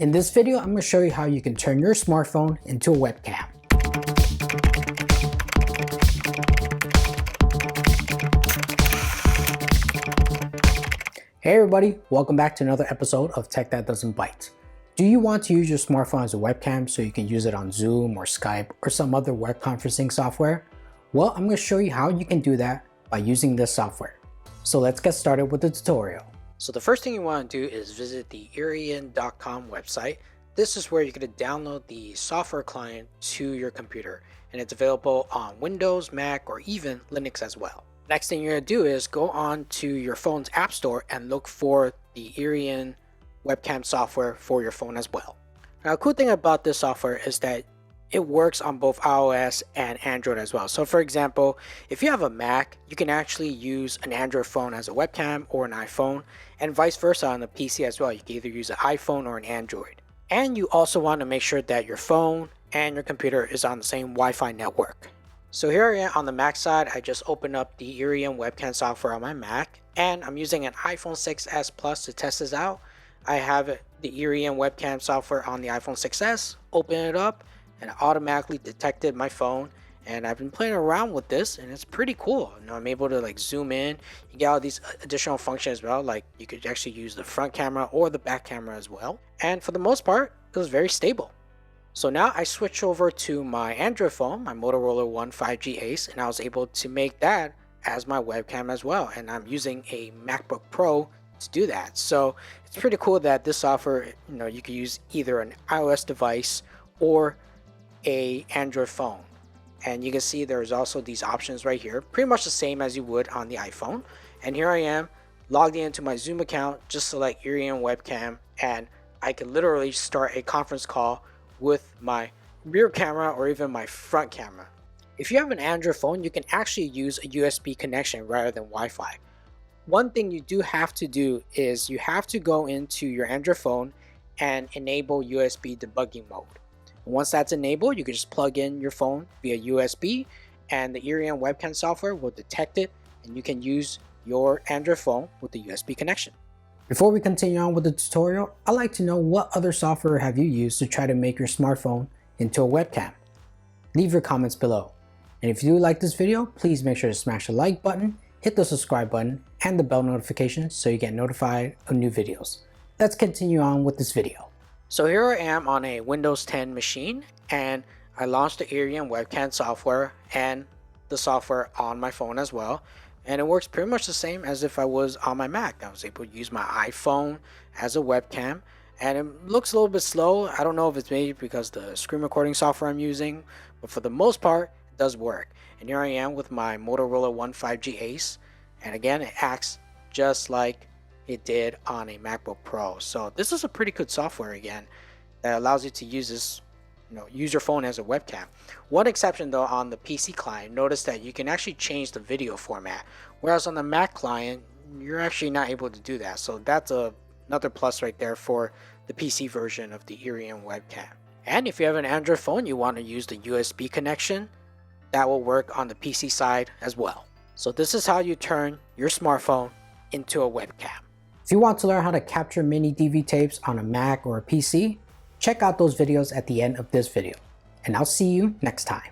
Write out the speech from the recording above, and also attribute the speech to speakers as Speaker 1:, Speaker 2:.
Speaker 1: In this video, I'm going to show you how you can turn your smartphone into a webcam. Hey everybody, welcome back to another episode of Tech That Doesn't Bite. Do you want to use your smartphone as a webcam so you can use it on Zoom or Skype or some other web conferencing software? Well, I'm going to show you how you can do that by using this software. So let's get started with the tutorial. So the first thing you want to do is visit the Iriun.com website. This is where you're going to download the software client to your computer, and it's available on Windows, Mac, or even Linux as well. Next thing you're going to do is go on to your phone's app store and look for the Iriun Webcam software for your phone as well. Now, a cool thing about this software is that it works on both iOS and Android as well. So for example, if you have a Mac, you can actually use an Android phone as a webcam or an iPhone, and vice versa on the PC as well. You can either use an iPhone or an Android. And you also want to make sure that your phone and your computer is on the same Wi-Fi network. So here I am on the Mac side. I just opened up the Iriun Webcam software on my Mac, and I'm using an iPhone 6s Plus to test this out. I have the Iriun Webcam software on the iPhone 6s, open it up, and it automatically detected my phone. And I've been playing around with this, and it's pretty cool. You know, I'm able to like zoom in. You get all these additional functions as well, like you could actually use the front camera or the back camera as well. And for the most part, it was very stable. So now I switch over to my Android phone, my Motorola One 5G Ace, and I was able to make that as my webcam as well. And I'm using a MacBook Pro to do that. So it's pretty cool that this software, you know, you can use either an iOS device or a Android phone. And you can see there's also these options right here, pretty much the same as you would on the iPhone. And here I am logged into my Zoom account, just select Iriun Webcam, and I can literally start a conference call with my rear camera or even my front camera. If you have an Android phone, you can actually use a USB connection rather than Wi-Fi. One thing you do have to do is you have to go into your Android phone and enable USB debugging mode. Once that's enabled, you can just plug in your phone via USB, and the Iriun Webcam software will detect it, and you can use your Android phone with the USB connection. Before we continue on with the tutorial, I'd like to know what other software have you used to try to make your smartphone into a webcam? Leave your comments below. And if you do like this video, please make sure to smash the like button, hit the subscribe button, and the bell notification so you get notified of new videos. Let's continue on with this video. So here I am on a Windows 10 machine, and I launched the Iriun Webcam software and the software on my phone as well. And it works pretty much the same as if I was on my Mac. I was able to use my iPhone as a webcam, and it looks a little bit slow. I don't know if it's maybe because the screen recording software I'm using, but for the most part, it does work. And here I am with my Motorola One 5G Ace, and again, it acts just like it did on a MacBook Pro. So this is a pretty good software again that allows you to use this, use your phone as a webcam. One exception though, on the PC client, notice that you can actually change the video format, whereas on the Mac client, you're actually not able to do that. So that's another plus right there for the PC version of the Iriun Webcam. And if you have an Android phone, you want to use the USB connection, that will work on the PC side as well. So this is how you turn your smartphone into a webcam. If you want to learn how to capture mini DV tapes on a Mac or a PC, check out those videos at the end of this video, and I'll see you next time.